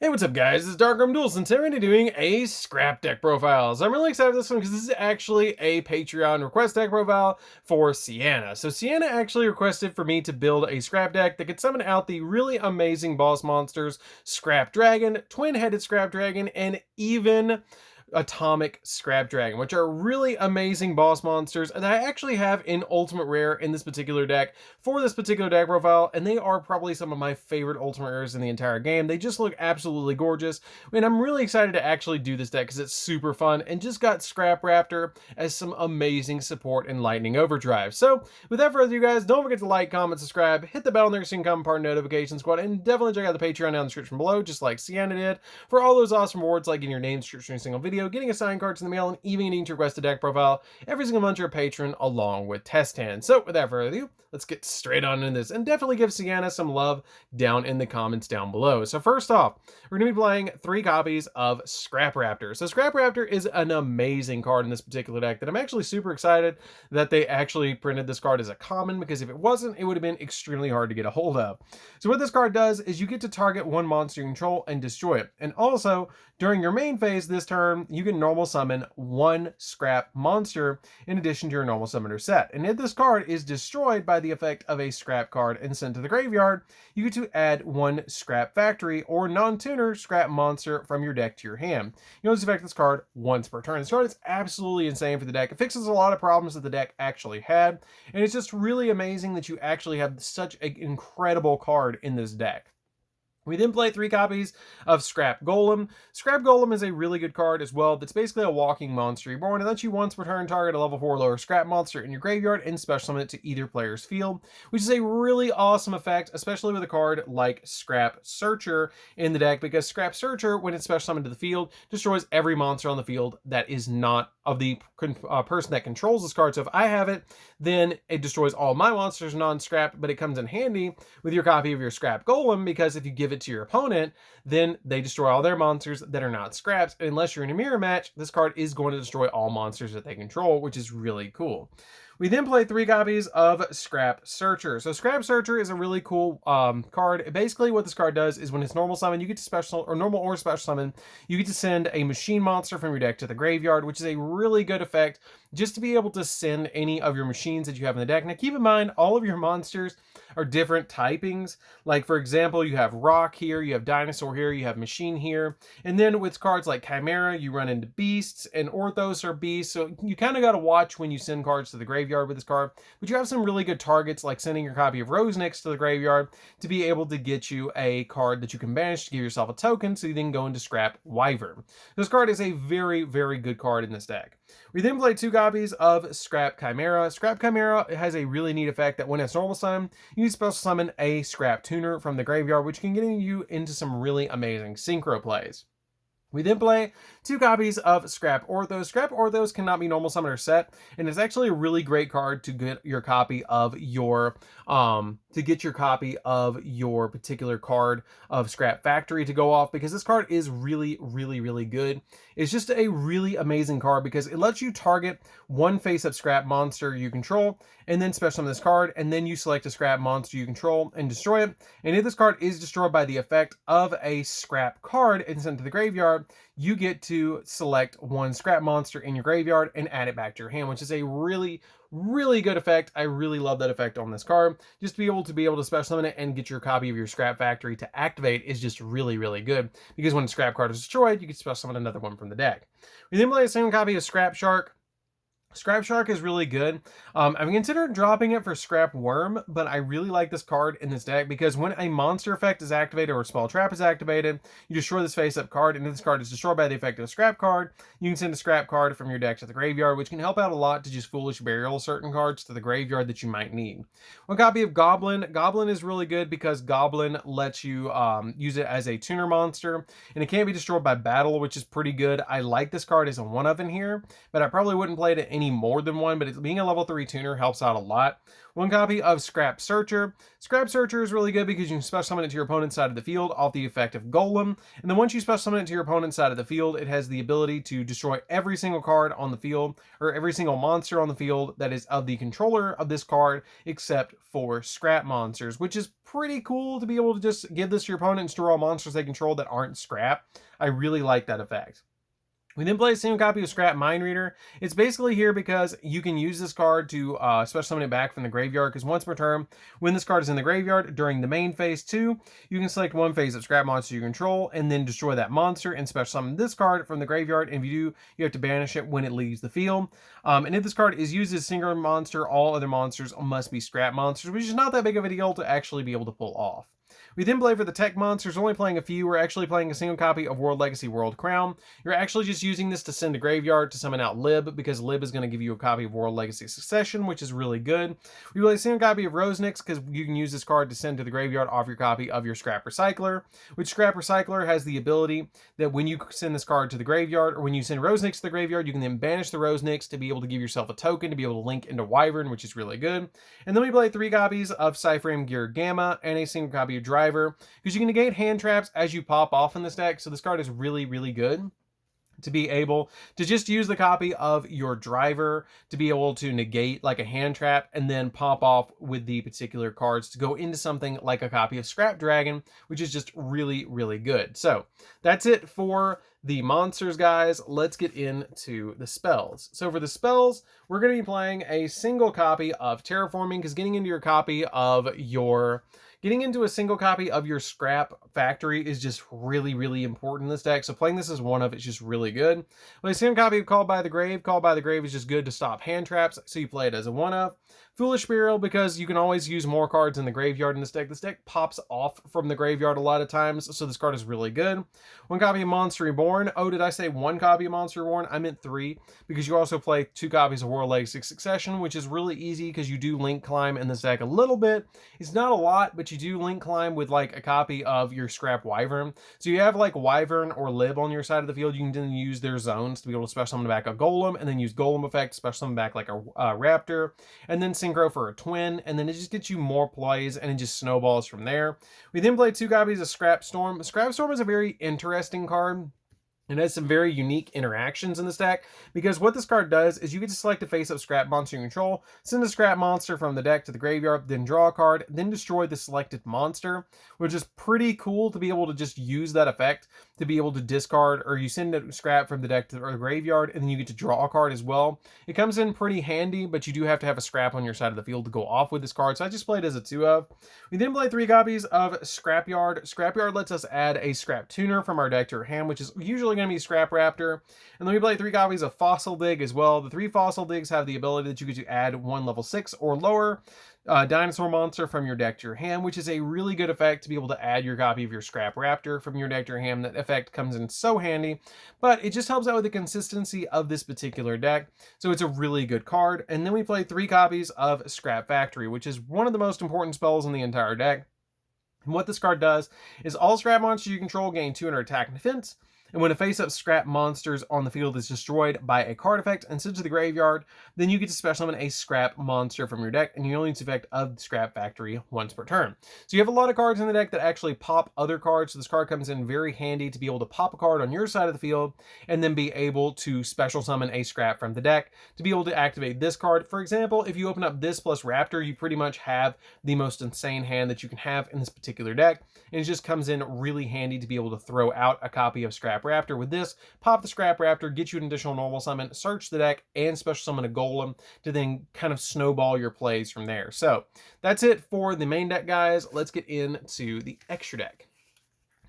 Hey, what's up guys? It's DarkArmedDuelist and today we're going to be doing a scrap deck profile. So I'm really excited for this one because this is actually a Patreon request deck profile for Sienna. So Sienna actually requested for me to build a scrap deck that could summon out the really amazing boss monsters, Scrap Dragon, Twin-Headed Scrap Dragon, and even Atomic Scrap Dragon, which are really amazing boss monsters that I actually have in Ultimate Rare in this particular deck for this particular deck profile, and they are probably some of my favorite Ultimate Rares in the entire game. They just look absolutely gorgeous, and I'm really excited to actually do this deck because it's super fun and just got Scrap Raptor as some amazing support in Lightning Overdrive. So without further ado guys, don't forget to like, comment, subscribe, hit the bell next so you can come part of notification squad, and definitely check out the Patreon down in the description below, just like Sienna did, for all those awesome rewards like getting your name description in a single video, getting a signed cards in the mail, and even getting to request a deck profile every single month you're a patron along with test hands. So without further ado, let's get straight on into this and definitely give Sienna some love down in the comments down below. So first off, we're going to be playing 3 copies of Scrap Raptor. So Scrap Raptor is an amazing card in this particular deck that I'm actually super excited that they actually printed this card as a common, because if it wasn't, it would have been extremely hard to get a hold of. So what this card does is you get to target one monster you control and destroy it. And also, during your main phase this turn, you can normal summon 1 scrap monster in addition to your normal summoner set. And if this card is destroyed by the effect of a scrap card and sent to the graveyard, you get to add 1 scrap factory or non-tuner scrap monster from your deck to your hand. You only affect this card once per turn. This card is absolutely insane for the deck. It fixes a lot of problems that the deck actually had, and it's just really amazing that you actually have such an incredible card in this deck. We then play 3 copies of Scrap Golem. Scrap Golem is a really good card as well. That's basically a walking monster reborn. It lets you once per turn target a level 4 lower scrap monster in your graveyard and special summon it to either player's field, which is a really awesome effect, especially with a card like Scrap Searcher in the deck, because Scrap Searcher, when it's special summoned to the field, destroys every monster on the field that is not of the person that controls this card. So if I have it, then it destroys all my monsters non-scrap, but it comes in handy with your copy of your Scrap Golem, because if you give it to your opponent, then they destroy all their monsters that are not scraps. Unless you're in a mirror match, this card is going to destroy all monsters that they control, which is really cool. We then play 3 copies of Scrap Searcher. So Scrap Searcher is a really cool card. Basically what this card does is when it's normal summon, you get to special or normal or special summon, you get to send a machine monster from your deck to the graveyard, which is a really good effect just to be able to send any of your machines that you have in the deck. Now keep in mind, all of your monsters are different typings. Like for example, you have rock here, you have dinosaur here, you have machine here. And then with cards like Chimera, you run into beasts, and Orthos are beasts. So you kind of got to watch when you send cards to the graveyard with this card. But you have some really good targets, like sending your copy of Rosenix to the graveyard to be able to get you a card that you can banish to give yourself a token, so you then go into Scrap Wyvern. This card is a very, very good card in this deck. We then play 2 copies of Scrap Chimera. Scrap Chimera has a really neat effect that when it's normal summon, you can special summon a Scrap Tuner from the graveyard, which can get you into some really amazing synchro plays. We then play 2 copies of Scrap Orthos. Scrap Orthos cannot be normal summoner set, and it's actually a really great card to get your copy of your particular card of Scrap Factory to go off, because this card is really, really, really good. It's just a really amazing card because it lets you target 1 face-up scrap monster you control, and then special summon this card, and then you select a scrap monster you control and destroy it. And if this card is destroyed by the effect of a scrap card and sent to the graveyard, you get to select 1 scrap monster in your graveyard and add it back to your hand, which is a really, really good effect. I really love that effect on this card. Just to be able to special summon it and get your copy of your Scrap Factory to activate is just really, really good, because when a scrap card is destroyed, you can special summon another one from the deck. We then play the same copy of Scrap Shark. Scrap Shark is really good. I'm considering dropping it for Scrap Worm, but I really like this card in this deck because when a monster effect is activated or a spell trap is activated, you destroy this face-up card, and if this card is destroyed by the effect of a scrap card, you can send a scrap card from your deck to the graveyard, which can help out a lot to just foolish burial certain cards to the graveyard that you might need. 1 copy of Goblin. Goblin is really good because Goblin lets you use it as a tuner monster, and it can't be destroyed by battle, which is pretty good. I like this card as a one-of in here, but I probably wouldn't play it at any more than one, but being a level 3 tuner helps out a lot. One copy of Scrap Searcher. Scrap Searcher is really good because you can special summon it to your opponent's side of the field off the effect of Golem. And then once you special summon it to your opponent's side of the field, it has the ability to destroy every single card on the field, or every single monster on the field that is of the controller of this card, except for scrap monsters, which is pretty cool to be able to just give this to your opponent and destroy all monsters they control that aren't scrap. I really like that effect. We then play a single copy of Scrap Mind Reader. It's basically here because you can use this card to special summon it back from the graveyard, because once per turn, when this card is in the graveyard during the main phase 2, you can select one phase of scrap monster you control and then destroy that monster and special summon this card from the graveyard. And if you do, you have to banish it when it leaves the field. And if this card is used as a single monster, all other monsters must be scrap monsters, which is not that big of a deal to actually be able to pull off. We then play for the tech monsters, only playing a few. We're actually playing a single copy of World Legacy World Crown. You're actually just using this to send to graveyard to summon out Lib, because Lib is going to give you a copy of World Legacy Succession, which is really good. We play a single copy of Rosenix because you can use this card to send to the graveyard off your copy of your Scrap Recycler, which Scrap Recycler has the ability that when you send this card to the graveyard, or when you send Rosenix to the graveyard, you can then banish the Rosenix to be able to give yourself a token to be able to link into Wyvern, which is really good. And then we play 3 copies of Cyframe Gear Gamma and a single copy of Driver, because you can negate hand traps as you pop off in this deck. So this card is really, really good to be able to just use the copy of your Driver to be able to negate like a hand trap and then pop off with the particular cards to go into something like a copy of Scrap Dragon, which is just really, really good. So that's it for the monsters, guys. Let's get into the spells. So for the spells, we're going to be playing a single copy of Terraforming, because getting into a single copy of your Scrap Factory is just really, really important in this deck. So playing this as one of, it's just really good. Well, a single copy of Called by the Grave. Called by the Grave is just good to stop hand traps, so you play it as a one of. Foolish Burial, because you can always use more cards in the graveyard in this deck. This deck pops off from the graveyard a lot of times, so this card is really good. One copy of Monster Reborn. Oh, did I say one copy of Monster Reborn? I meant 3, because you also play 2 copies of World Legacy Succession, which is really easy because you do link climb in this deck a little bit. It's not a lot, but you do link climb with like a copy of your Scrap Wyvern. So you have like Wyvern or Lib on your side of the field. You can then use their zones to be able to special summon back a Golem, and then use Golem effect to special summon back like a Raptor, and then Synchro for a Twin, and then it just gets you more plays, and it just snowballs from there. We then play 2 copies of Scrap Storm. Scrap Storm is a very interesting card. It has some very unique interactions in this deck, because what this card does is you get to select a face-up scrap monster you control, send a scrap monster from the deck to the graveyard, then draw a card, then destroy the selected monster, which is pretty cool to be able to just use that effect to be able to discard, or you send a scrap from the deck to the graveyard, and then you get to draw a card as well. It comes in pretty handy, but you do have to have a scrap on your side of the field to go off with this card, so I just played as a 2 of. We then play 3 copies of Scrapyard. Scrapyard lets us add a scrap tuner from our deck to our hand, which is usually going to be Scrap Raptor. And then we play 3 copies of Fossil Dig as well. The 3 Fossil Digs have the ability that you get to add 1 level 6 or lower dinosaur monster from your deck to your hand, which is a really good effect to be able to add your copy of your Scrap Raptor from your deck to your hand. That effect comes in so handy, but it just helps out with the consistency of this particular deck. So it's a really good card. And then we play 3 copies of Scrap Factory, which is one of the most important spells in the entire deck. And what this card does is all scrap monsters you control gain 200 attack and defense. And when a face-up scrap monsters on the field is destroyed by a card effect and sent to the graveyard, then you get to special summon a scrap monster from your deck, and you only use the effect of the Scrap Factory once per turn. So you have a lot of cards in the deck that actually pop other cards, so this card comes in very handy to be able to pop a card on your side of the field, and then be able to special summon a scrap from the deck to be able to activate this card. For example, if you open up this plus Raptor, you pretty much have the most insane hand that you can have in this particular deck, and it just comes in really handy to be able to throw out a copy of Scrap Raptor. With this, pop the Scrap Raptor, get you an additional normal summon, search the deck, and special summon a Golem to then kind of snowball your plays from there. So that's it for the main deck, guys. Let's get into the extra deck.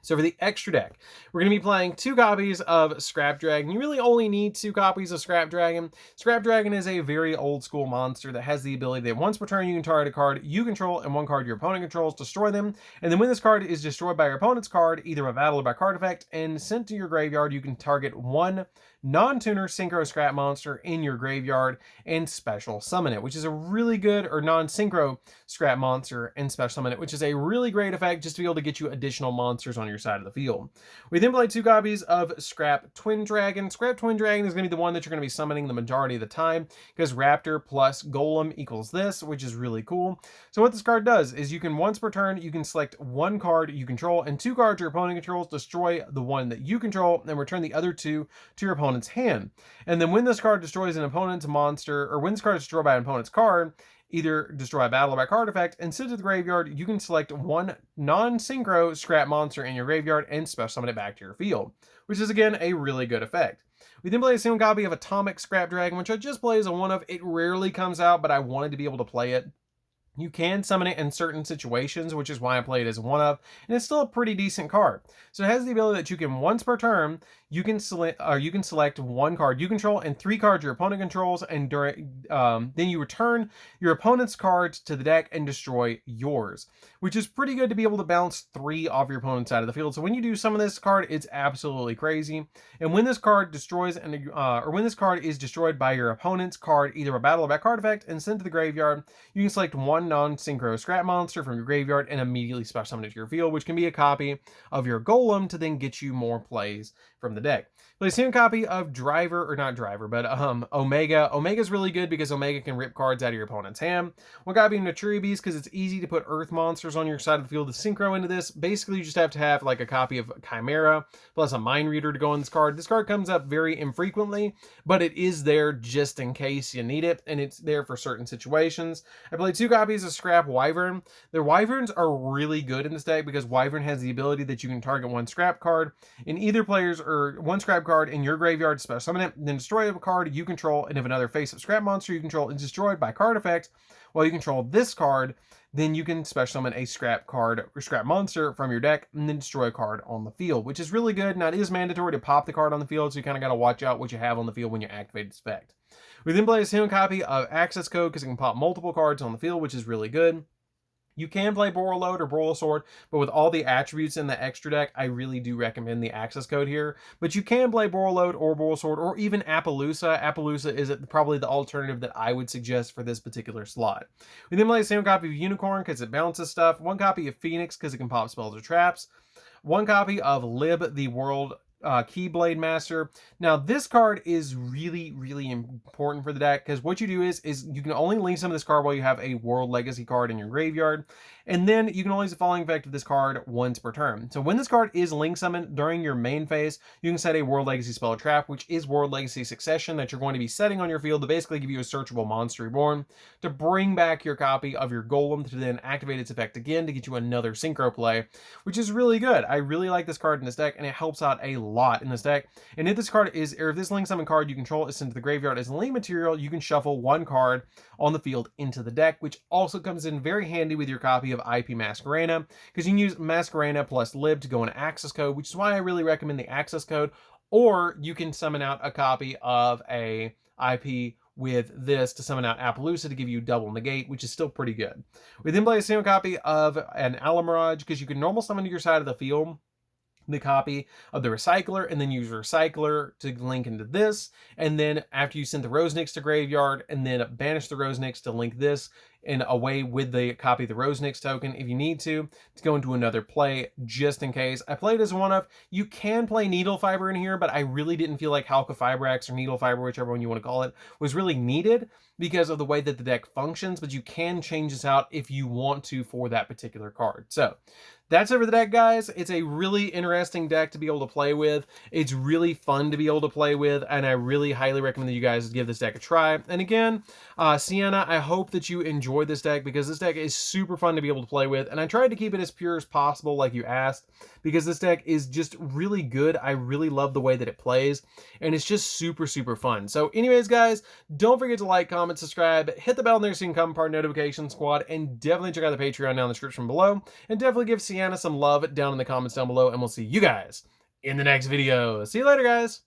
So for the extra deck, we're going to be playing 2 copies of Scrap Dragon. You really only need 2 copies of Scrap Dragon. Scrap Dragon is a very old school monster that has the ability that once per turn you can target a card you control and 1 card your opponent controls, destroy them. And then when this card is destroyed by your opponent's card, either by battle or by card effect, and sent to your graveyard, you can target 1 non-tuner synchro scrap monster in your graveyard and special summon it, which is a really good, or non-synchro scrap monster and special summon it, which is a really great effect just to be able to get you additional monsters on your side of the field. We then play 2 copies of Scrap Twin Dragon. Scrap Twin Dragon is going to be the one that you're going to be summoning the majority of the time, because Raptor plus Golem equals this, which is really cool. So what this card does is you can, once per turn, you can select 1 card you control and 2 cards your opponent controls, destroy the one that you control, and return the other 2 to your opponent's hand. And then when this card destroys an opponent's monster, or when this card is destroyed by an opponent's card, either destroy a battle or by card effect, and send it to the graveyard, you can select 1 non-synchro scrap monster in your graveyard and special summon it back to your field, which is again a really good effect. We then play a single copy of Atomic Scrap Dragon, which I just play as a one-of. It rarely comes out, but I wanted to be able to play it. You can summon it in certain situations, which is why I play it as one of, and it's still a pretty decent card. So it has the ability that you can, once per turn, you can select 1 card you control and 3 cards your opponent controls, and then you return your opponent's cards to the deck and destroy yours, which is pretty good to be able to bounce 3 off your opponent's side of the field. So when you do summon this card, it's absolutely crazy. And when this card destroys, or when this card is destroyed by your opponent's card, either a battle or by card effect, and sent to the graveyard, you can select 1 non-synchro scrap monster from your graveyard and immediately special summon it to your field, which can be a copy of your Golem to then get you more plays from the deck. Play a second copy of Omega. Omega's really good because Omega can rip cards out of your opponent's hand. 1 copy of Naturi Beast because it's easy to put Earth monsters on your side of the field to synchro into this. Basically, you just have to have like a copy of Chimera plus a Mind Reader to go on this card. This card comes up very infrequently, but it is there just in case you need it, and it's there for certain situations. I played 2 copies of Scrap Wyvern. The Wyverns are really good in this deck because Wyvern has the ability that you can target 1 scrap card in either player's, or 1 scrap card in your graveyard to special summon it, then destroy a card you control, and if another face-up scrap monster you control is destroyed by card effect while you control this card, then you can special summon a scrap card or scrap monster from your deck and then destroy a card on the field, which is really good. Now, it is mandatory to pop the card on the field, so you kind of got to watch out what you have on the field when you activate this effect. We then play a single copy of Access Code because it can pop multiple cards on the field, which is really good. You can play Borreload or Borrelsword, but with all the attributes in the extra deck, I really do recommend the Access Code here. But you can play Borreload or Borrelsword or even Appaloosa. Appaloosa is probably the alternative that I would suggest for this particular slot. We then play a single copy of Unicorn because it bounces stuff. 1 copy of Phoenix because it can pop spells or traps. 1 copy of Lib, the World Keyblade Master. Now this card is really, really important for the deck because what you do is you can only link some of this card while you have a World Legacy card in your graveyard, and then you can only use the following effect of this card once per turn. So when this card is link summoned during your main phase, you can set a World Legacy spell or trap, which is World Legacy Succession, that you're going to be setting on your field to basically give you a searchable monster reborn to bring back your copy of your Golem to then activate its effect again to get you another synchro play, which is really good. I really like this card in this deck, and it helps out a lot in this deck. And if this card is, or if this link summon card you control is sent to the graveyard as link material, you can shuffle 1 card on the field into the deck, which also comes in very handy with your copy of IP Masquerena, because you can use Masquerena plus Lib to go into Access Code, which is why I really recommend the Access Code. Or you can summon out a copy of a IP with this to summon out Appaloosa to give you double negate, which is still pretty good. We then play a single copy of an Alamirage because you can normal summon to your side of the field the copy of the Recycler, and then use Recycler to link into this, and then after you send the Rosenix to graveyard, and then banish the Rosenix to link this and away with the copy of the Rosenix token if you need to go into another play just in case. I played as one of. You can play Needle Fiber in here, but I really didn't feel like Halka Fibrax or Needle Fiber, whichever one you want to call it, was really needed because of the way that the deck functions, but you can change this out if you want to for that particular card. So that's it for the deck, guys. It's a really interesting deck to be able to play with. It's really fun to be able to play with, and I really highly recommend that you guys give this deck a try. And again, Sienna, I hope that you enjoyed this deck because this deck is super fun to be able to play with, and I tried to keep it as pure as possible like you asked because this deck is just really good. I really love the way that it plays, and it's just super, super fun. So anyways, guys, don't forget to like, comment, subscribe, hit the bell there so you can come part of the notification squad, and definitely check out the Patreon down in the description below, and definitely give Sienna some love down in the comments down below, and we'll see you guys in the next video. See you later, guys.